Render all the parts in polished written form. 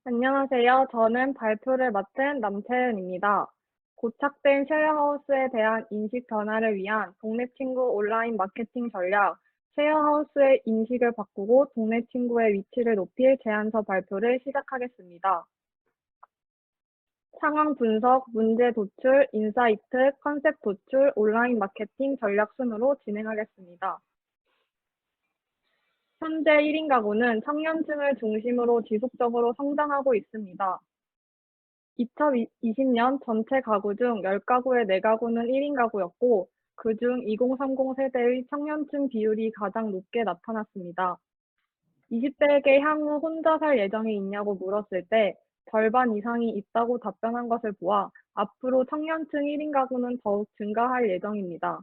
안녕하세요. 저는 발표를 맡은 남채은입니다. 고착된 쉐어하우스에 대한 인식 변화를 위한 동네 친구 온라인 마케팅 전략, 쉐어하우스의 인식을 바꾸고 동네 친구의 위치를 높일 제안서 발표를 시작하겠습니다. 상황 분석, 문제 도출, 인사이트, 컨셉 도출, 온라인 마케팅 전략 순으로 진행하겠습니다. 현재 1인 가구는 청년층을 중심으로 지속적으로 성장하고 있습니다. 2020년 전체 가구 중 10가구의 4가구는 1인 가구였고, 그중 2030 세대의 청년층 비율이 가장 높게 나타났습니다. 20대에게 향후 혼자 살 예정이 있냐고 물었을 때 절반 이상이 있다고 답변한 것을 보아 앞으로 청년층 1인 가구는 더욱 증가할 예정입니다.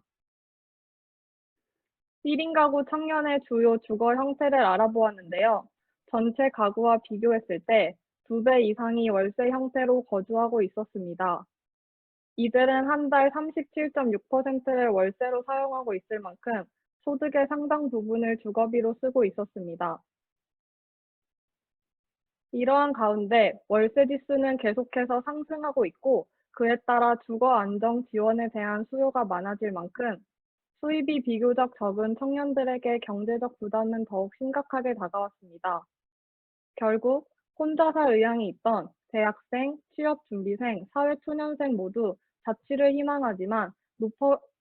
1인 가구 청년의 주요 주거 형태를 알아보았는데요. 전체 가구와 비교했을 때 2배 이상이 월세 형태로 거주하고 있었습니다. 이들은 한 달 37.6%를 월세로 사용하고 있을 만큼 소득의 상당 부분을 주거비로 쓰고 있었습니다. 이러한 가운데 월세 지수는 계속해서 상승하고 있고, 그에 따라 주거 안정 지원에 대한 수요가 많아질 만큼 수입이 비교적 적은 청년들에게 경제적 부담은 더욱 심각하게 다가왔습니다. 결국 혼자 살 의향이 있던 대학생, 취업준비생, 사회초년생 모두 자취를 희망하지만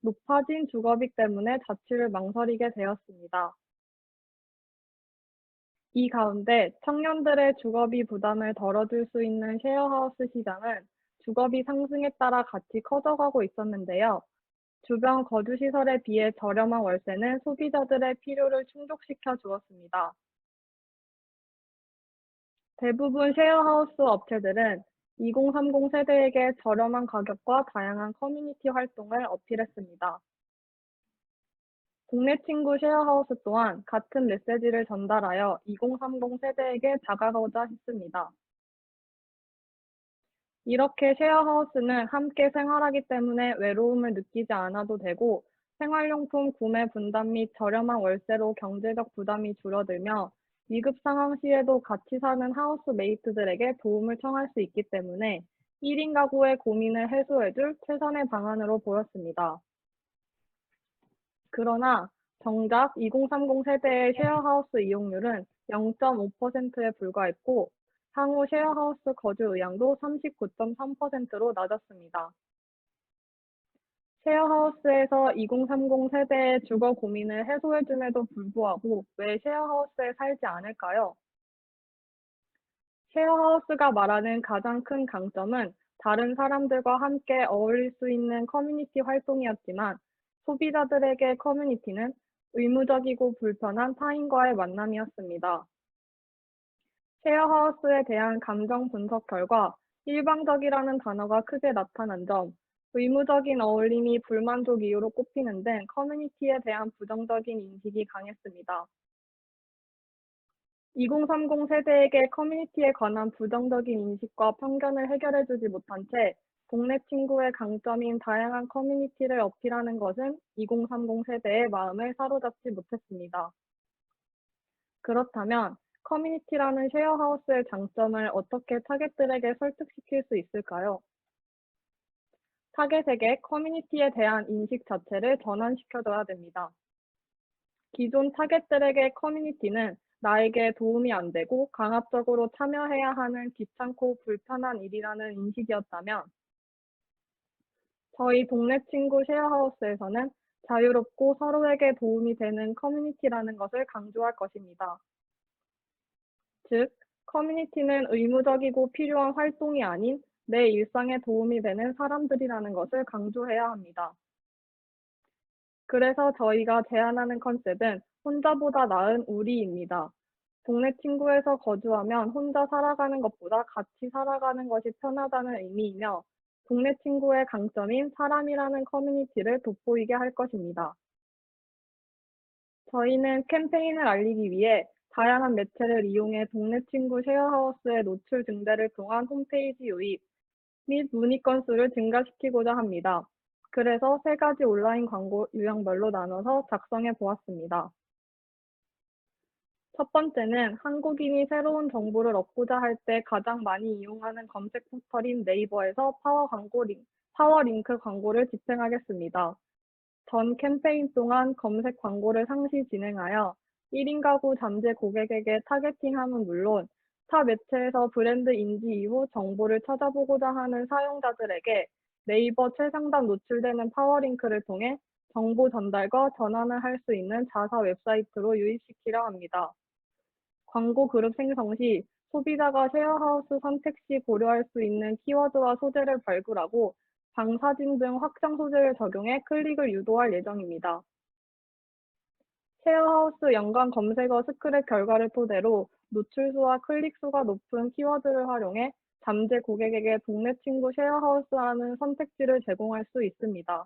높아진 주거비 때문에 자취를 망설이게 되었습니다. 이 가운데 청년들의 주거비 부담을 덜어줄 수 있는 쉐어하우스 시장은 주거비 상승에 따라 같이 커져가고 있었는데요. 주변 거주시설에 비해 저렴한 월세는 소비자들의 필요를 충족시켜 주었습니다. 대부분 쉐어하우스 업체들은 2030 세대에게 저렴한 가격과 다양한 커뮤니티 활동을 어필했습니다. 동네 친구 쉐어하우스 또한 같은 메시지를 전달하여 2030 세대에게 다가가고자 했습니다. 이렇게 쉐어하우스는 함께 생활하기 때문에 외로움을 느끼지 않아도 되고, 생활용품 구매 분담 및 저렴한 월세로 경제적 부담이 줄어들며 위급 상황 시에도 같이 사는 하우스메이트들에게 도움을 청할 수 있기 때문에 1인 가구의 고민을 해소해줄 최선의 방안으로 보였습니다. 그러나 정작 2030 세대의 쉐어하우스 이용률은 0.5%에 불과했고, 향후 쉐어하우스 거주 의향도 39.3%로 낮았습니다. 쉐어하우스에서 2030 세대의 주거 고민을 해소해줌에도 불구하고 왜 쉐어하우스에 살지 않을까요? 쉐어하우스가 말하는 가장 큰 강점은 다른 사람들과 함께 어울릴 수 있는 커뮤니티 활동이었지만, 소비자들에게 커뮤니티는 의무적이고 불편한 타인과의 만남이었습니다. 쉐어하우스에 대한 감정 분석 결과 일방적이라는 단어가 크게 나타난 점, 의무적인 어울림이 불만족 이유로 꼽히는 등 커뮤니티에 대한 부정적인 인식이 강했습니다. 2030 세대에게 커뮤니티에 관한 부정적인 인식과 편견을 해결해주지 못한 채 동네 친구의 강점인 다양한 커뮤니티를 어필하는 것은 2030 세대의 마음을 사로잡지 못했습니다. 그렇다면 커뮤니티라는 쉐어하우스의 장점을 어떻게 타겟들에게 설득시킬 수 있을까요? 타겟에게 커뮤니티에 대한 인식 자체를 전환시켜줘야 됩니다. 기존 타겟들에게 커뮤니티는 나에게 도움이 안 되고 강압적으로 참여해야 하는 귀찮고 불편한 일이라는 인식이었다면, 저희 동네 친구 쉐어하우스에서는 자유롭고 서로에게 도움이 되는 커뮤니티라는 것을 강조할 것입니다. 즉, 커뮤니티는 의무적이고 필요한 활동이 아닌 내 일상에 도움이 되는 사람들이라는 것을 강조해야 합니다. 그래서 저희가 제안하는 컨셉은 혼자보다 나은 우리입니다. 동네 친구에서 거주하면 혼자 살아가는 것보다 같이 살아가는 것이 편하다는 의미이며, 동네 친구의 강점인 사람이라는 커뮤니티를 돋보이게 할 것입니다. 저희는 캠페인을 알리기 위해 다양한 매체를 이용해 동네 친구 쉐어하우스의 노출 증대를 통한 홈페이지 유입 및 문의 건수를 증가시키고자 합니다. 그래서 3가지 온라인 광고 유형별로 나눠서 작성해 보았습니다. 첫 번째는 한국인이 새로운 정보를 얻고자 할 때 가장 많이 이용하는 검색 포털인 네이버에서 파워 링크 광고를 집행하겠습니다. 전 캠페인 동안 검색 광고를 상시 진행하여 1인 가구 잠재 고객에게 타겟팅함은 물론 타 매체에서 브랜드 인지 이후 정보를 찾아보고자 하는 사용자들에게 네이버 최상단 노출되는 파워링크를 통해 정보 전달과 전환을 할 수 있는 자사 웹사이트로 유입시키려 합니다. 광고 그룹 생성 시 소비자가 쉐어하우스 선택 시 고려할 수 있는 키워드와 소재를 발굴하고 방사진 등 확장 소재를 적용해 클릭을 유도할 예정입니다. 쉐어하우스 연관 검색어 스크랩 결과를 토대로 노출수와 클릭수가 높은 키워드를 활용해 잠재 고객에게 동네 친구 쉐어하우스라는 선택지를 제공할 수 있습니다.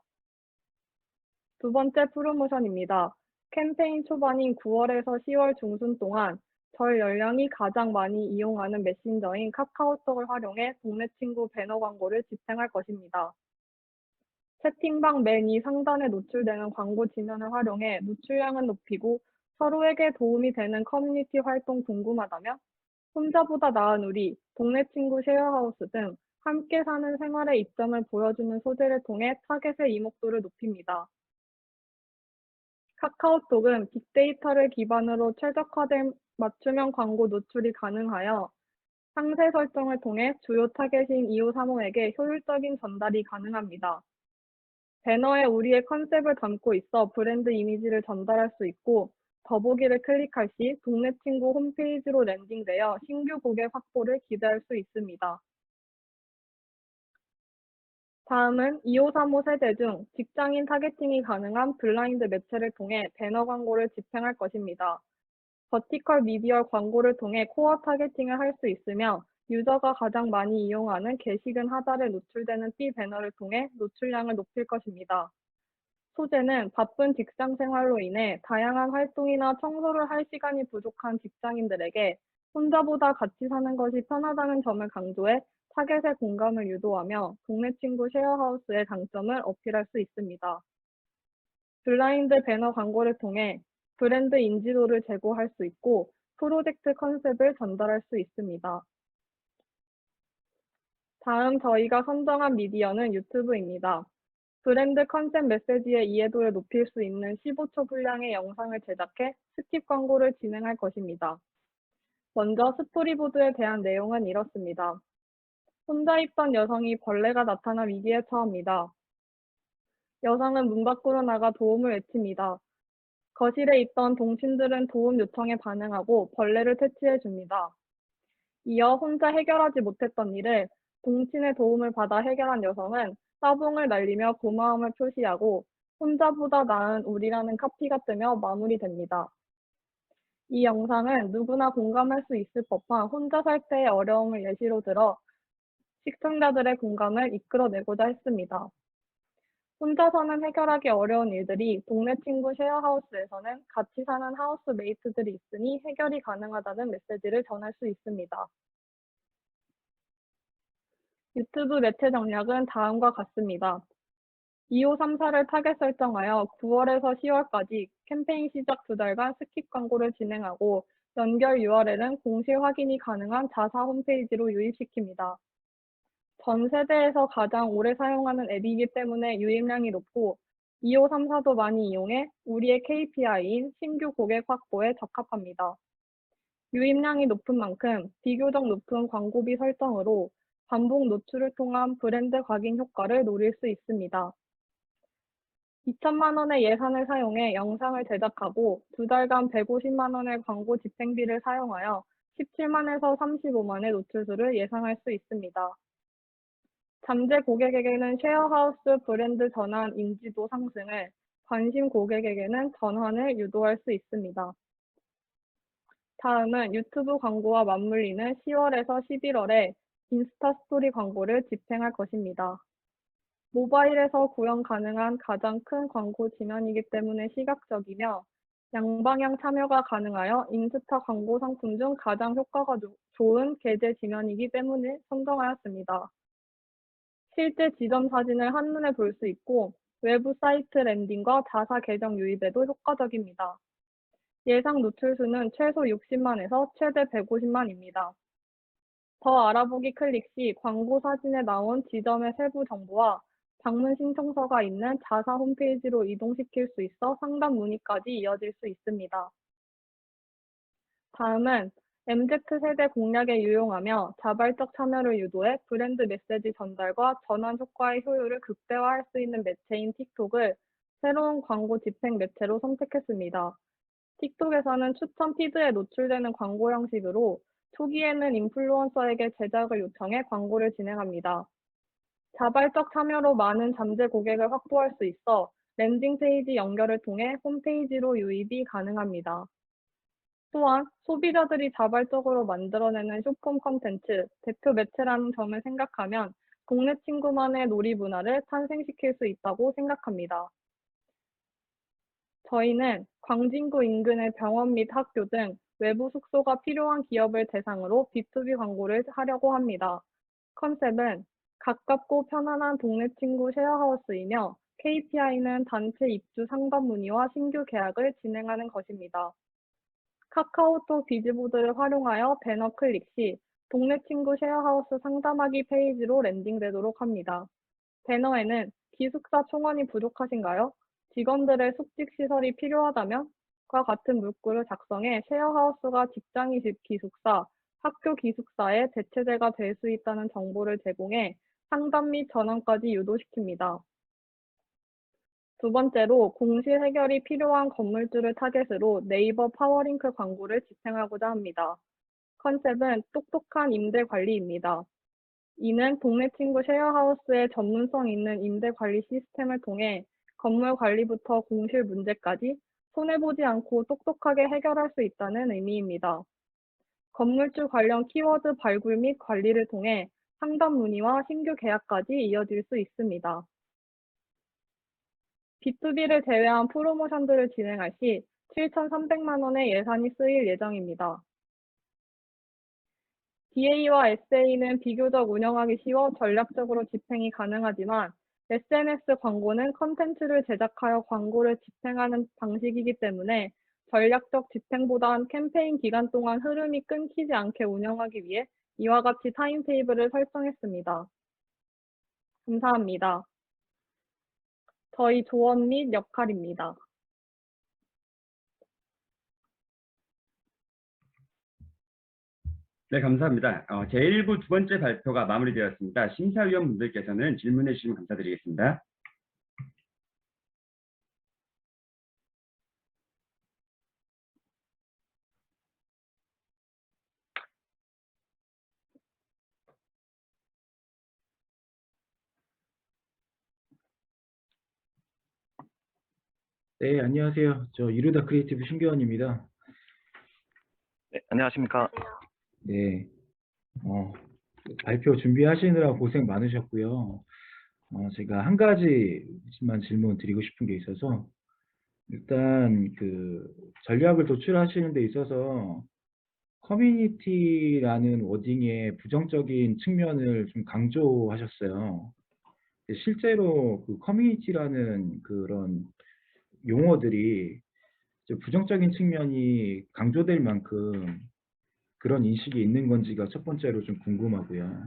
두 번째 프로모션입니다. 캠페인 초반인 9월에서 10월 중순 동안 절 연령이 가장 많이 이용하는 메신저인 카카오톡을 활용해 동네 친구 배너 광고를 집행할 것입니다. 채팅방 맨 위 상단에 노출되는 광고 지면을 활용해 노출량을 높이고 서로에게 도움이 되는 커뮤니티 활동 궁금하다면 혼자보다 나은 우리, 동네 친구 쉐어하우스 등 함께 사는 생활의 이점을 보여주는 소재를 통해 타겟의 이목도를 높입니다. 카카오톡은 빅데이터를 기반으로 최적화된 맞춤형 광고 노출이 가능하여 상세 설정을 통해 주요 타겟인 2535에게 효율적인 전달이 가능합니다. 배너에 우리의 컨셉을 담고 있어 브랜드 이미지를 전달할 수 있고 더보기를 클릭할 시 동네 친구 홈페이지로 랜딩되어 신규 고객 확보를 기대할 수 있습니다. 다음은 2535 세대 중 직장인 타겟팅이 가능한 블라인드 매체를 통해 배너 광고를 집행할 것입니다. 버티컬 미디어 광고를 통해 코어 타겟팅을 할 수 있으며 유저가 가장 많이 이용하는 게시글 하단에 노출되는 띠 배너를 통해 노출량을 높일 것입니다. 소재는 바쁜 직장 생활로 인해 다양한 활동이나 청소를 할 시간이 부족한 직장인들에게 혼자보다 같이 사는 것이 편하다는 점을 강조해 타겟의 공감을 유도하며 동네 친구 쉐어하우스의 장점을 어필할 수 있습니다. 블라인드 배너 광고를 통해 브랜드 인지도를 제고할 수 있고 프로젝트 컨셉을 전달할 수 있습니다. 다음 저희가 선정한 미디어는 유튜브입니다. 브랜드 컨셉 메시지의 이해도를 높일 수 있는 15초 분량의 영상을 제작해 스킵 광고를 진행할 것입니다. 먼저 스토리보드에 대한 내용은 이렇습니다. 혼자 있던 여성이 벌레가 나타나 위기에 처합니다. 여성은 문 밖으로 나가 도움을 외칩니다. 거실에 있던 동친들은 도움 요청에 반응하고 벌레를 퇴치해 줍니다. 이어 혼자 해결하지 못했던 일을 동친의 도움을 받아 해결한 여성은 따봉을 날리며 고마움을 표시하고 혼자보다 나은 우리라는 카피가 뜨며 마무리됩니다. 이 영상은 누구나 공감할 수 있을 법한 혼자 살 때의 어려움을 예시로 들어 시청자들의 공감을 이끌어내고자 했습니다. 혼자서는 해결하기 어려운 일들이 동네 친구 쉐어하우스에서는 같이 사는 하우스메이트들이 있으니 해결이 가능하다는 메시지를 전할 수 있습니다. 유튜브 매체 전략은 다음과 같습니다. 2534를 타겟 설정하여 9월에서 10월까지 캠페인 시작 2달간 스킵 광고를 진행하고 연결 URL은 공시 확인이 가능한 자사 홈페이지로 유입시킵니다. 전 세대에서 가장 오래 사용하는 앱이기 때문에 유입량이 높고 2534도 많이 이용해 우리의 KPI인 신규 고객 확보에 적합합니다. 유입량이 높은 만큼 비교적 높은 광고비 설정으로 반복 노출을 통한 브랜드 각인 효과를 노릴 수 있습니다. 2천만 원의 예산을 사용해 영상을 제작하고 2달간 150만 원의 광고 집행비를 사용하여 17만에서 35만의 노출수를 예상할 수 있습니다. 잠재 고객에게는 쉐어하우스 브랜드 전환 인지도 상승을, 관심 고객에게는 전환을 유도할 수 있습니다. 다음은 유튜브 광고와 맞물리는 10월에서 11월에 인스타 스토리 광고를 집행할 것입니다. 모바일에서 구현 가능한 가장 큰 광고 지면이기 때문에 시각적이며 양방향 참여가 가능하여 인스타 광고 상품 중 가장 효과가 좋은 게재 지면이기 때문에 선정하였습니다. 실제 지점 사진을 한눈에 볼 수 있고 외부 사이트 랜딩과 자사 계정 유입에도 효과적입니다. 예상 노출 수는 최소 60만에서 최대 150만입니다. 더 알아보기 클릭 시 광고 사진에 나온 지점의 세부 정보와 방문 신청서가 있는 자사 홈페이지로 이동시킬 수 있어 상담 문의까지 이어질 수 있습니다. 다음은 MZ세대 공략에 유용하며 자발적 참여를 유도해 브랜드 메시지 전달과 전환 효과의 효율을 극대화할 수 있는 매체인 틱톡을 새로운 광고 집행 매체로 선택했습니다. 틱톡에서는 추천 피드에 노출되는 광고 형식으로 초기에는 인플루언서에게 제작을 요청해 광고를 진행합니다. 자발적 참여로 많은 잠재 고객을 확보할 수 있어 랜딩 페이지 연결을 통해 홈페이지로 유입이 가능합니다. 또한 소비자들이 자발적으로 만들어내는 쇼폼 콘텐츠, 대표 매체라는 점을 생각하면 동네 친구만의 놀이 문화를 탄생시킬 수 있다고 생각합니다. 저희는 광진구 인근의 병원 및 학교 등 외부 숙소가 필요한 기업을 대상으로 B2B 광고를 하려고 합니다. 컨셉은 가깝고 편안한 동네 친구 쉐어하우스이며 KPI는 단체 입주 상담 문의와 신규 계약을 진행하는 것입니다. 카카오톡 비즈보드를 활용하여 배너 클릭 시 동네 친구 쉐어하우스 상담하기 페이지로 랜딩되도록 합니다. 배너에는 기숙사 총원이 부족하신가요? 직원들의 숙직 시설이 필요하다면? 과 같은 문구를 작성해 쉐어하우스가 직장인 기숙사, 학교 기숙사의 대체제가 될 수 있다는 정보를 제공해 상담 및 전환까지 유도시킵니다. 두 번째로 공실 해결이 필요한 건물주를 타겟으로 네이버 파워링크 광고를 집행하고자 합니다. 컨셉은 똑똑한 임대 관리입니다. 이는 동네 친구 쉐어하우스의 전문성 있는 임대 관리 시스템을 통해 건물 관리부터 공실 문제까지 손해보지 않고 똑똑하게 해결할 수 있다는 의미입니다. 건물주 관련 키워드 발굴 및 관리를 통해 상담 문의와 신규 계약까지 이어질 수 있습니다. B2B를 제외한 프로모션들을 진행할 시 7,300만 원의 예산이 쓰일 예정입니다. DA와 SA는 비교적 운영하기 쉬워 전략적으로 집행이 가능하지만 SNS 광고는 컨텐츠를 제작하여 광고를 집행하는 방식이기 때문에 전략적 집행보단 캠페인 기간 동안 흐름이 끊기지 않게 운영하기 위해 이와 같이 타임테이블을 설정했습니다. 감사합니다. 저희 조언 및 역할입니다. 네, 감사합니다. 제1부 두 번째 발표가 마무리되었습니다. 심사위원분들께서는 질문해 주시면 감사드리겠습니다. 네, 안녕하세요. 저 이루다 크리에이티브 신규원입니다. 네, 안녕하십니까. 네, 발표 준비하시느라 고생 많으셨고요. 제가 한 가지만 질문 드리고 싶은 게 있어서, 일단 그 전략을 도출하시는 데 있어서 커뮤니티라는 워딩의 부정적인 측면을 좀 강조하셨어요. 실제로 그 커뮤니티라는 그런 용어들이 좀 부정적인 측면이 강조될 만큼 그런 인식이 있는 건지가 첫 번째로 좀 궁금하고요.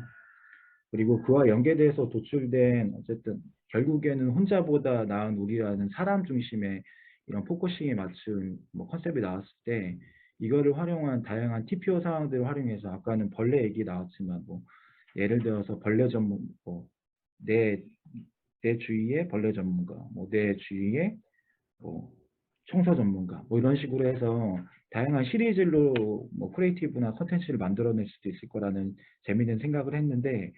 그리고 그와 연계돼서 도출된 어쨌든 결국에는 혼자보다 나은 우리라는 사람 중심의 이런 포커싱에 맞춘 뭐 컨셉이 나왔을 때 이거를 활용한 다양한 TPO 상황들을 활용해서 아까는 벌레 얘기 나왔지만 뭐 예를 들어서 벌레 전문 내 주위의 벌레 전문가, 뭐 내 주위의 뭐 청소 전문가, 뭐 이런 식으로 해서 다양한 시리즈로 뭐 크리에이티브나 컨텐츠를 만들어낼 수도 있을 거라는 재미있는 생각을 했는데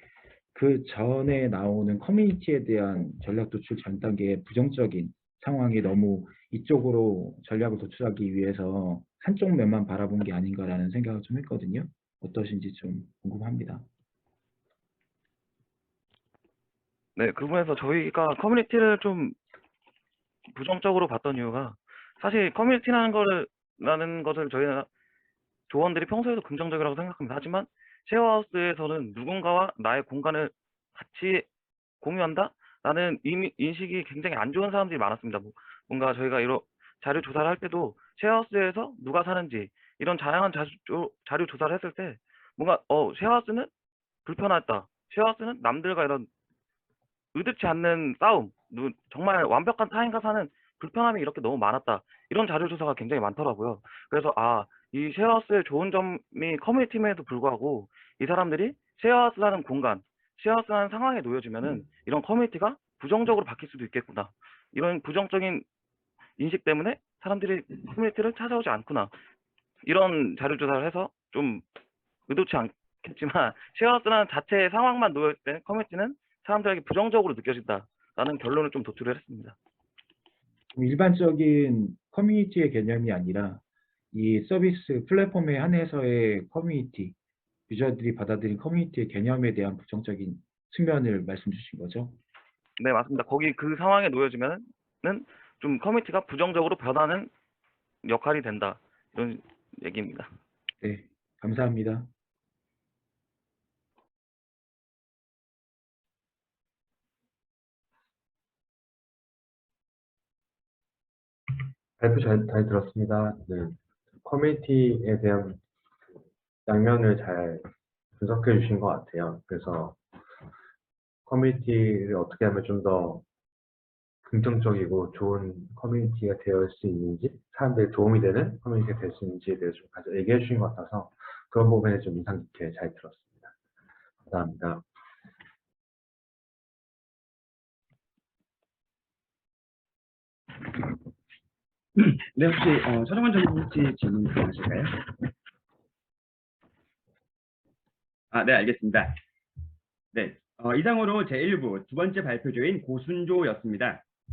그 전에 나오는 커뮤니티에 대한 전략 도출 전 단계의 부정적인 상황이 너무 이쪽으로 전략을 도출하기 위해서 한쪽 면만 바라본 게 아닌가라는 생각을 좀 했거든요. 어떠신지 좀 궁금합니다. 네, 그 부분에서 저희가 커뮤니티를 좀 부정적으로 봤던 이유가 사실 라는 것을 저희가 조원들이 평소에도 긍정적이라고 생각합니다. 하지만 쉐어하우스에서는 누군가와 나의 공간을 같이 공유한다? 라는 인식이 굉장히 안 좋은 사람들이 많았습니다. 뭔가 저희가 자료 조사를 할 때도 쉐어하우스에서 누가 사는지 이런 다양한 자료 조사를 했을 때 뭔가 쉐어하우스는 불편하다. 쉐어하우스는 남들과 이런 의도치 않는 싸움, 정말 완벽한 타인과 사는 불편함이 이렇게 너무 많았다. 이런 자료 조사가 굉장히 많더라고요. 그래서 이 쉐어하우스의 좋은 점이 커뮤니티임에도 불구하고 이 사람들이 쉐어하우스라는 공간, 쉐어하우스라는 상황에 놓여지면은 이런 커뮤니티가 부정적으로 바뀔 수도 있겠구나. 이런 부정적인 인식 때문에 사람들이 커뮤니티를 찾아오지 않구나. 이런 자료 조사를 해서 좀 의도치 않겠지만 쉐어하우스라는 자체의 상황만 놓였을 때 커뮤니티는 사람들에게 부정적으로 느껴진다라는 결론을 좀 도출을 했습니다. 일반적인 커뮤니티의 개념이 아니라 이 서비스 플랫폼에 한해서의 커뮤니티, 유저들이 받아들인 커뮤니티의 개념에 대한 부정적인 측면을 말씀 주신 거죠? 네, 맞습니다. 거기 그 상황에 놓여지면은 좀 커뮤니티가 부정적으로 변하는 역할이 된다. 이런 얘기입니다. 네, 감사합니다. 발표 잘 들었습니다. 네, 커뮤니티에 대한 양면을 잘 분석해 주신 것 같아요. 그래서 커뮤니티를 어떻게 하면 좀 더 긍정적이고 좋은 커뮤니티가 될 수 있는지, 사람들이 도움이 되는 커뮤니티가 될 수 있는지에 대해서 좀 가져 얘기해 주신 것 같아서 그런 부분에 좀 인상 깊게 잘 들었습니다. 감사합니다. 네, 혹시 서정원 전문지 질문 하실까요? 네, 알겠습니다. 네, 이상으로 제1부 두 번째 발표조인 고순조였습니다.